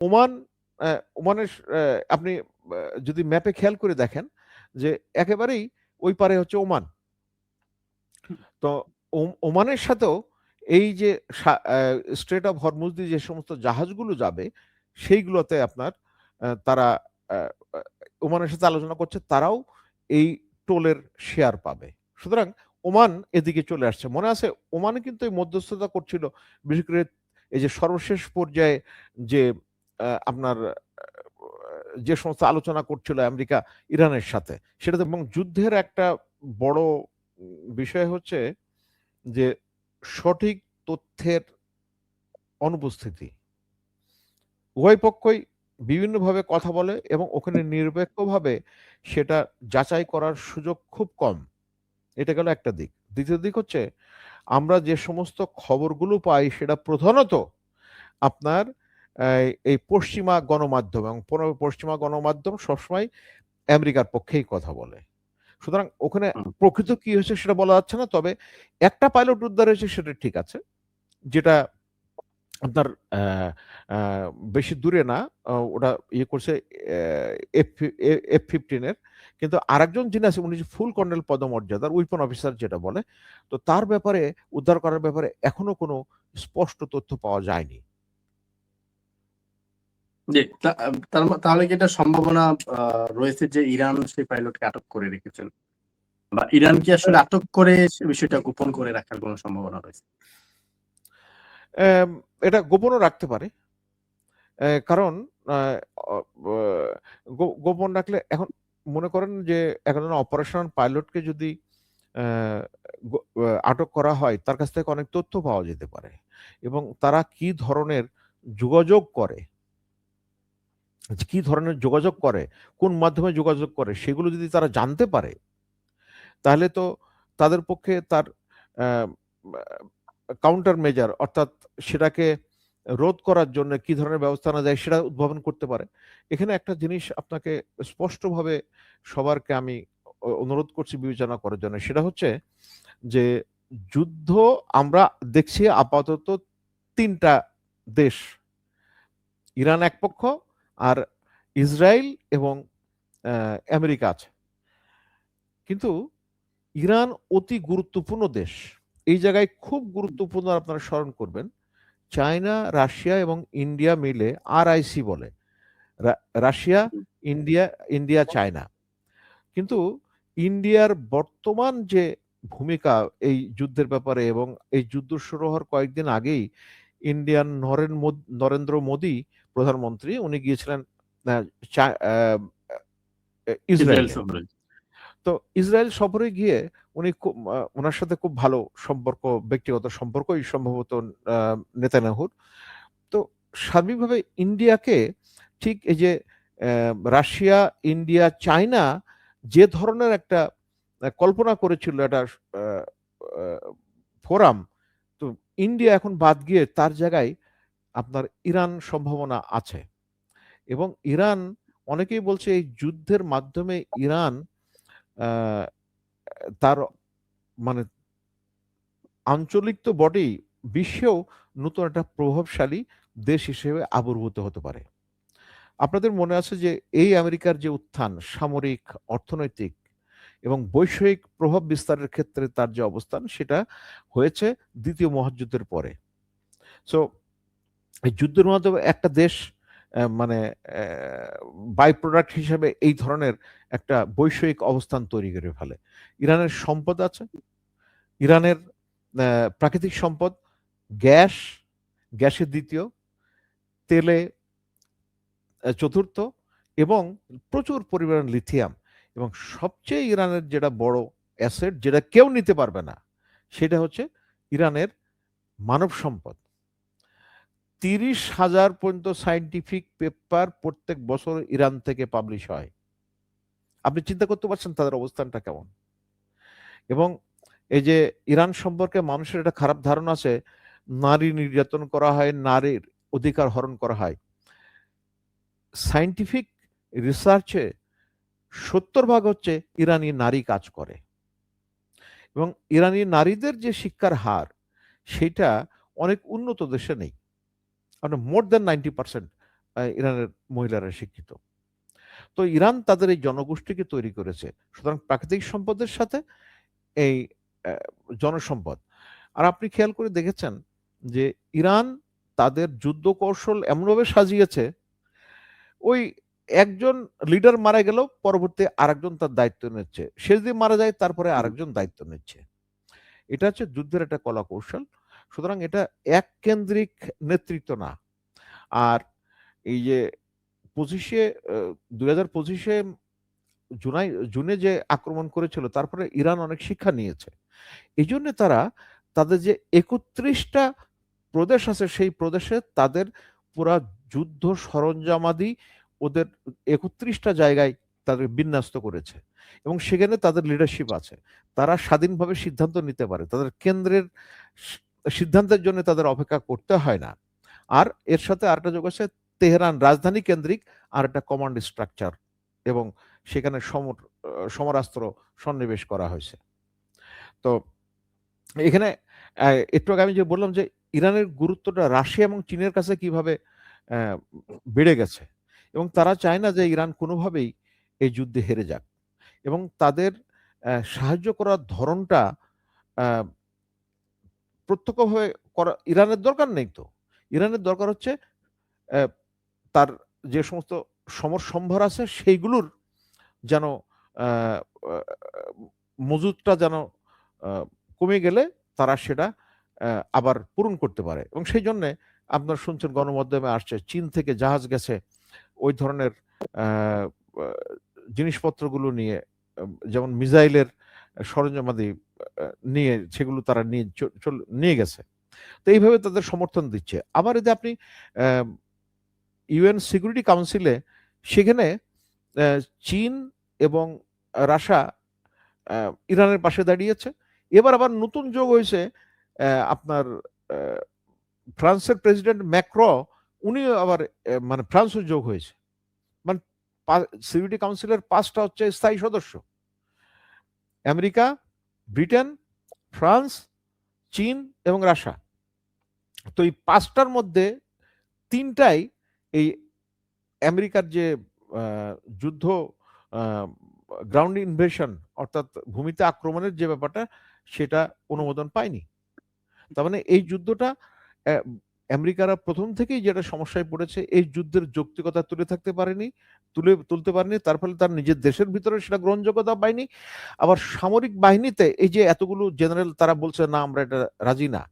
Oman, ওমানের আপনি যদি ম্যাপে খেয়াল করে দেখেন যে একেবারেই ওই পারে হচ্ছে ওমান। তো ওমানের সাথেও এই যে স্ট্রেট অফ হরমুজ দিয়ে যে সমস্ত জাহাজগুলো যাবে সেইগুলোতে আপনার তারা আহ, আহ, ওমানের সাথে আলোচনা করছে, তারাও এই টোলের শেয়ার পাবে। সুতরাং ওমান এদিকে চলে আসছে। মনে আছে ওমানে কিন্তু এই মধ্যস্থতা করছিল, বিশেষ করে এই যে সর্বশেষ পর্যায়ে যে আপনার যে সমস্ত আলোচনা করছিল আমেরিকা ইরানের সাথে, সেটাতে এবং যুদ্ধের একটা বড় বিষয় হচ্ছে যে সঠিক তথ্যের অনুপস্থিতি। উভয় পক্ষই বিভিন্নভাবে কথা বলে এবং ওখানে নিরপেক্ষভাবে সেটা যাচাই করার সুযোগ খুব কম। এটা গেল একটা দিক। দ্বিতীয় দিক হচ্ছে আমরা যে সমস্ত খবরগুলো পাই সেটা প্রধানত আপনার এই পশ্চিমা গণমাধ্যম, এবং পশ্চিমা গণমাধ্যম সবসময় আমেরিকার পক্ষেই কথা বলে। সুতরাং ওখানে প্রকৃত কি হয়েছে সেটা বলা যাচ্ছে না, তবে একটা পাইলট উদ্ধার হয়েছে সেটা ঠিক আছে, যেটা আপনার বেশি দূরে না, ওটা ইয়ে করছে এফ এফ 15-এর। কিন্তু আরেকজন যিনি আছে উনি ফুল কর্নেল পদমর্যাদার উইপন অফিসার যেটা বলে, তো তার ব্যাপারে উদ্ধার করার ব্যাপারে এখনো কোনো স্পষ্ট তথ্য পাওয়া যায়নি। জি, তাহলে কি এটা সম্ভাবনা রয়েছে যে ইরান সেই পাইলটকে আটক করে রেখেছেন, বা ইরান কি আসলে আটক করে বিষয়টা গোপন করে রাখার কোনো সম্ভাবনা রয়েছে? এটা গোপনও রাখতে পারে, কারণ গোপন রাখলে এখন মনে করেন যে একজন অপারেশনাল পাইলটকে যদি আটক করা হয়, তার কাছ থেকে অনেক তথ্য পাওয়া যেতে পারে, এবং তারা কি ধরনের যোগাযোগ করে, কি ধরনের যোগাযোগ করে, কোন মাধ্যমে যোগাযোগ করে, সেগুলো যদি তারা জানতে পারে, তাহলে তো তাদের পক্ষে তার কাউন্টার মেজার, অর্থাৎ সেটাকে রোধ করার জন্য কি ধরনের ব্যবস্থা না যায় সেটা উদ্ভাবন করতে পারে। এখানে একটা জিনিস আপনাকে স্পষ্টভাবে সবারকে আমি অনুরোধ করছি বিবেচনা করার জন্য, সেটা হচ্ছে যে যুদ্ধ আমরা দেখছি আপাতত তিনটা দেশ, ইরান এক পক্ষ, আর ইসরায়েল এবং আমেরিকা আছে। কিন্তু ইরান অতি গুরুত্বপূর্ণ দেশ। এই জায়গায় খুব গুরুত্বপূর্ণ আপনারা স্মরণ করবেন, চায়না, রাশিয়া এবং ইন্ডিয়া মিলে RIC বলে, রাশিয়া, ইন্ডিয়া, ইন্ডিয়া, চায়না। কিন্তু ইন্ডিয়ার বর্তমান যে ভূমিকা এই যুদ্ধের ব্যাপারে, এবং এই যুদ্ধ শুরু হওয়ার কয়েকদিন আগেই ইন্ডিয়ান নরেন্দ্র মোদী প্রধানমন্ত্রী উনি গিয়েছিলেন ইসরায়েল ইসরায়েলে। সফরে। তো ইসরায়েল সফরে গিয়ে উনি ওনার সাথে খুব ভালো সম্পর্ক, ব্যক্তিগত সম্পর্কই সম্ভবত নেতানিয়াহুর। তো সার্বিকভাবে ইন্ডিয়াকে ঠিক এই যে রাশিয়া, ইন্ডিয়া, চায়না যে ধরনের একটা কল্পনা করেছিল একটা ফোরাম, তো ইন্ডিয়া এখন বাদ গিয়ে তার জায়গায় আপনার ইরান সম্ভাবনা আছে। এবং ইরান, অনেকেই বলছে এই যুদ্ধের মাধ্যমে ইরান আহ, তার মানে আঞ্চলিক তো বটেই, বিশ্বেও নতুন একটা প্রভাবশালী দেশ হিসেবে আবির্ভূত হতে পারে। আপনাদের মনে আছে যে এই আমেরিকার যে উত্থান, সামরিক, অর্থনৈতিক এবং বৈষয়িক প্রভাব বিস্তারের ক্ষেত্রে তার যে অবস্থান, সেটা হয়েছে দ্বিতীয় মহাযুদ্ধের পরে। সো এই যুদ্ধের মাধ্যমে একটা দেশ মানে বাই প্রোডাক্ট হিসেবে এই ধরনের একটা বৈষয়িক অবস্থান তৈরি করে ফেলে। ইরানের সম্পদ আছে, ইরানের প্রাকৃতিক সম্পদ, গ্যাস, গ্যাসের দ্বিতীয়, তেলে চতুর্থ, এবং প্রচুর পরিমাণ লিথিয়াম, এবং সবচেয়ে ইরানের যেটা বড় অ্যাসেট যেটা কেউ নিতে পারবে না, সেটা হচ্ছে ইরানের মানব সম্পদ। 30,000 পর্যন্ত সায়েন্টিফিক পেপার প্রত্যেক বছর ইরান থেকে পাবলিশ হয়। আপনি চিন্তা করতে পারছেন তাদের অবস্থানটা কেমন। এবং এই যে ইরান সম্পর্কে মানুষের একটা খারাপ ধারণা আছে, নারী নির্যাতন করা হয়, নারীর অধিকার হরণ করা হয়। সায়েন্টিফিক রিসার্চে 70% হচ্ছে ইরানি নারী কাজ করে, এবং ইরানি নারীদের যে শিক্ষার হার, সেটা অনেক উন্নত দেশে নেই। মানে মোর দেন 90% ইরানের মহিলারা শিক্ষিত। তো ইরান তাদের এই জনগোষ্ঠীকে তৈরি করেছে। সুতরাং প্রাকৃতিক সম্পদের সাথে এই জনসম্পদ। আর আপনি খেয়াল করে দেখেছেন যে ইরান তাদের যুদ্ধ কৌশল এমনভাবে সাজিয়েছে, ওই একজন লিডার মারা গেলেও পরবর্তী আরেকজন তার দায়িত্ব নিচ্ছে। সে যদি মারা যায় তারপরে আরেকজন দায়িত্ব নিচ্ছে। এটা হচ্ছে যুদ্ধের একটা কলা কৌশল। সুতরাং এটা এক কেন্দ্রিক নেতৃত্ব না। আর এই যে ২৫শে ২০২৫-এ জুনে যে আক্রমণ করেছিল তারপরে ইরান অনেক শিক্ষা নিয়েছে। এইজন্য তারা তাদের যে ৩১টা প্রদেশ আছে সেই প্রদেশে তাদের পুরা যুদ্ধ সরঞ্জামাদি ওদের ৩১টা জায়গায় তাদের বিন্যস্ত করেছে এবং সেখানে তাদের লিডারশিপ আছে। তারা স্বাধীনভাবে সিদ্ধান্ত নিতে পারে। তাদের কেন্দ্রের সিদ্ধান্তের জন্য তাদের অপেক্ষা করতে হয় না। আর এর সাথে আরেকটা যোগ আছে, তেহরান রাজধানী কেন্দ্রিক আর একটা কমান্ড স্ট্রাকচার এবং সেখানে সমরাস্ত্র সন্নিবেশ করা হয়েছে। তো এখানে একটু আগে আমি যে বললাম যে ইরানের গুরুত্বটা রাশিয়া এবং চীনের কাছে কিভাবে বেড়ে গেছে এবং তারা চায় না যে ইরান কোনোভাবেই এই যুদ্ধে হেরে যাক এবং তাদের সাহায্য করার ধরনটা আহ, প্রত্যক্ষভাবে করা ইরানের দরকার নেই। তো ইরানের দরকার হচ্ছে আহ, তার যে সমস্ত সমর সম্ভার আছে সেইগুলোর যেন আহ, আহ, মজুদটা যেন কমে গেলে তারা সেটা আবার পূরণ করতে পারে এবং সেই জন্য আপনার শুনছেন গণমাধ্যমে আসছে চীন থেকে জাহাজ গেছে ওই ধরনের আহ, আহ, জিনিসপত্রগুলো নিয়ে, যেমন মিসাইলের সরঞ্জামাদি নিয়ে সেগুলো তারা নিয়ে গেছে। তো এইভাবে তাদের সমর্থন দিচ্ছে। আবার যদি আপনি ইউএন সিকিউরিটি কাউন্সিলে সেখানে চীন এবং রাশিয়া ইরানের পাশে দাঁড়িয়েছে। এবার আবার নতুন যোগ হয়েছে আপনার ফ্রান্সের প্রেসিডেন্ট ম্যাক্র, উনি আবার মানে ফ্রান্সও যোগ হয়েছে। মানে সিকিউরিটি কাউন্সিলের 5টা হচ্ছে স্থায়ী সদস্য, আমেরিকা, ব্রিটেন, ফ্রান্স, চীন এবং রাশিয়া। তো এই 5টার মধ্যে 3টাই এই আমেরিকার যে যুদ্ধ গ্রাউন্ড ইনভেশন অর্থাৎ ভূমিতে আক্রমণের যে ব্যাপারটা সেটা অনুমোদন পায়নি। তার মানে এই যুদ্ধটা আমেরিকারা প্রথম থেকেই যেটা সমস্যায় পড়েছে, এই যুদ্ধের যৌক্তিকতা তুলতে পারেনি, তার ফলে তার নিজের দেশের ভিতরে সেটা গ্রহণযোগ্যতা পায়নি। আবার সামরিক বাহিনীতে এই যে এতগুলো জেনারেল তারা বলছে না আমরা এটা রাজি না,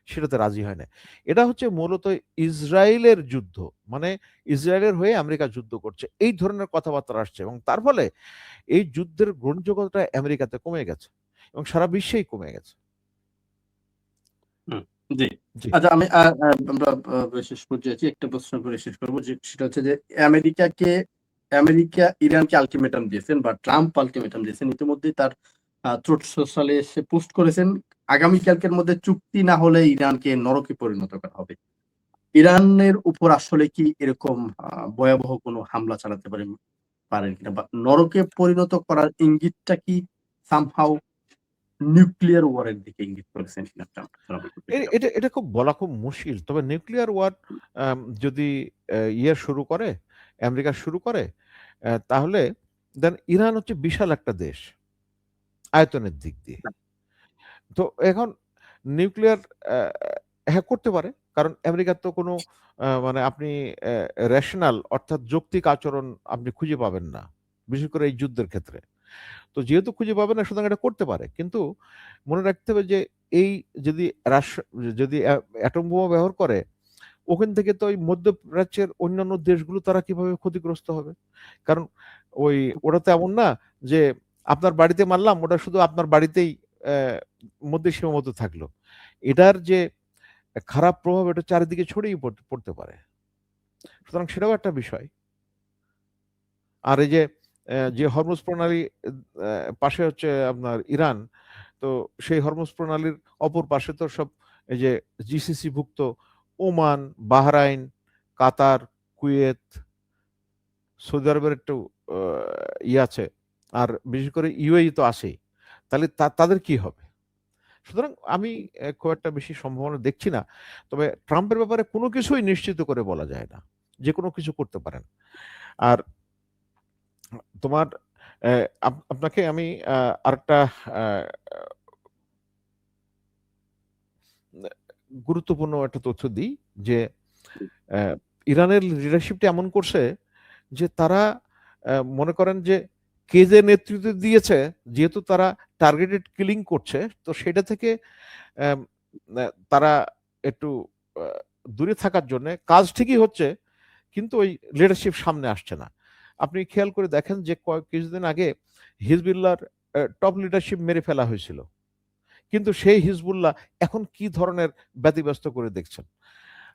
সেটাতে রাজি হয় না। এটা হচ্ছে মূলত ইসরায়েলের যুদ্ধ, মানে ইসরায়েলের হয়ে আমেরিকা যুদ্ধ করছে, এই ধরনের কথাবার্তা আসছে এবং তার ফলে এই যুদ্ধের গ্রহণযোগ্যতা আমেরিকাতে কমে গেছে এবং সারা বিশ্বেই কমে গেছে। জি। জি। আচ্ছা, আমি আমরা শেষ পর্যায়ে আছি। একটা প্রশ্ন করে শেষ করব, যে সেটা হচ্ছে যে আমেরিকা ইরানকে আলটিমেটাম দিয়েছেন বা ট্রাম্প আলটিমেটাম দিয়েছেন। ইতিমধ্যেই তার ট্রুথ সোশ্যালে সে পোস্ট করেছেন, আগামীকালকের মধ্যে চুক্তি না হলে ইরানকে নরকে পরিণত করা হবে। ইরানের উপর আসলে কি এরকম ভয়াবহ কোনো হামলা চালাতে পারেন কিনা, বা নরকে পরিণত করার ইঙ্গিতটা কি সামহাউ নিউক্লিয়ার ওয়ারের দিকে ইঙ্গিত করেছেন কিনা ট্রাম্প? এটা এটা খুব বলা খুব মুশকিল। তবে নিউক্লিয়ার ওয়ার যদি ইয়ে শুরু করে, আমেরিকা শুরু করে, তাহলে দেন ইরান হচ্ছে বিশাল একটা দেশ আয়তনের দিক দিয়ে। তো এখন নিউক্লিয়ার হ্যাঁ করতে পারে, কারণ আমেরিকার তো কোনো মানে আপনি রেশনাল অর্থাৎ যৌক্তিক আচরণ আপনি খুঁজে পাবেন না, বিশেষ করে এই যুদ্ধের ক্ষেত্রে। তো যেহেতু খুঁজে পাবে না সুতরাং এটা করতে পারে, কিন্তু মনে রাখতে হবে যে এই যদি রাষ্ট্র যদি অ্যাটম বোমা ব্যবহার করে, ওখান থেকে তো ওই মধ্যপ্রাচ্যের অন্যান্য দেশগুলো তারা কিভাবে ক্ষতিগ্রস্ত হবে। কারণ ওই ওটা তো এমন না যে আপনার বাড়িতে মারলাম, ওটা শুধু আপনার বাড়িতেই মধ্যে সীমাবদ্ধ থাকলো। এটার যে খারাপ প্রভাব এটা চারিদিকে ছড়িয়ে পড়তে পারে। সুতরাং সেটাও একটা বিষয়। আর এই যে যে হরমুজ প্রণালী পাশে হচ্ছে আপনার ইরান, তো সেই হরমুজ প্রণালীর অপর পাশে তো সব এই যে জিসিসি ভুক্ত ওমান, বাহরাইন, কাতার, কুয়েত, সৌদি আরবের একটু ইয়ে আছে, আর বিশেষ করে ইউএই তো আছেই। তাহলে তাদের কি হবে? সুতরাং আমি খুব একটা বেশি সম্ভাবনা দেখছি না। তবে ট্রাম্পের ব্যাপারে কোনো কিছুই নিশ্চিত করে বলা যায় না। যে কোনো কিছু করতে পারেন। আর তোমার আপনাকে আমি আরেকটা আ গুরুত্বপূর্ণ একটা তথ্য দিই যে অ্যা ইরানের লিডারশিপটা এমন করছে যে তারা মনে করেন যে কে যে নেতৃত্ব দিয়েছে, যেহেতু তারা টার্গেটেড কিলিং করছে, তো সেটা থেকে অ্যাম তারা একটু আ দূরে থাকার জন্যে কাজ ঠিকই হচ্ছে, কিন্তু ওই লিডারশিপ সামনে আসছে না। আপনি খেয়াল করে দেখেন যে কিছুদিন আগে হিজবুল্লাহর টপ লিডারশিপ মেরে ফেলা হয়েছিল। কিন্তু সেই হিজবুল্লাহ এখন কি ধরনের ব্যতিব্যস্ত করে দেখছেন।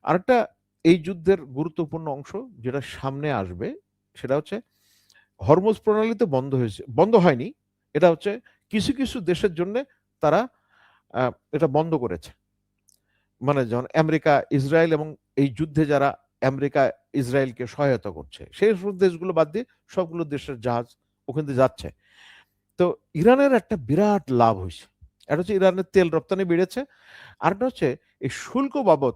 আরেকটা এই যুদ্ধের গুরুত্বপূর্ণ অংশ যেটা সামনে আসবে, সেটা হচ্ছে হরমুজ প্রণালী তো বন্ধ হয়নি। এটা হচ্ছে কিছু দেশের জন্যে তারা আ এটা বন্ধ করেছে। মানে যেমন আমেরিকা, ইসরায়েল এবং এই যুদ্ধে যারা আমেরিকা, ইসরায়েলকে সহায়তা করছে, সেই সব দেশগুলো বাদ দিয়ে সবগুলো দেশের জাহাজ ওখান দিয়ে যাচ্ছে। তো ইরানের একটা বিরাট লাভ হইছে। একটা হচ্ছে ইরানের তেল রপ্তানি বেড়েছে। আরেকটা হচ্ছে এই শুল্ক বাবদ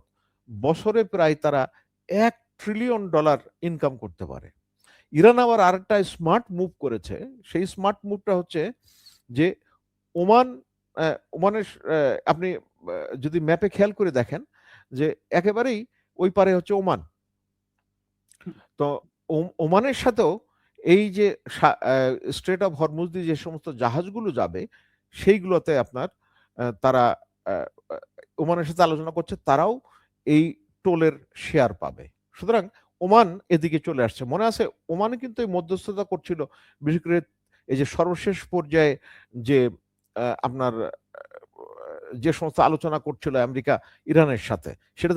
বছরে প্রায় তারা $1 ট্রিলিয়ন ইনকাম করতে পারে। ইরান আবার আরেকটা স্মার্ট মুভ করেছে। সেই স্মার্ট মুভটা হচ্ছে যে ওমান ওমানের আপনি যদি ম্যাপে খেয়াল করে দেখেন যে একেবারেই ওই পারে হচ্ছে ওমান। তো ওমানের সাথেও এই যে স্ট্রেট অফ হরমুজ দিয়ে যে সমস্ত জাহাজগুলো যাবে, সেইগুলোতে আপনার তারা আ আ ওমানের সাথে আলোচনা করছে, তারাও এই টোলের শেয়ার পাবে। সুতরাং ওমান এদিকে চলে আসছে। মনে আছে ওমানে কিন্তু এই মধ্যস্থতা করছিল, বিশেষ করে এই যে সর্বশেষ পর্যায়ে যে আপনার যে সমস্ত আলোচনা করছিল আমেরিকা ইরানের সাথে, সেটাতে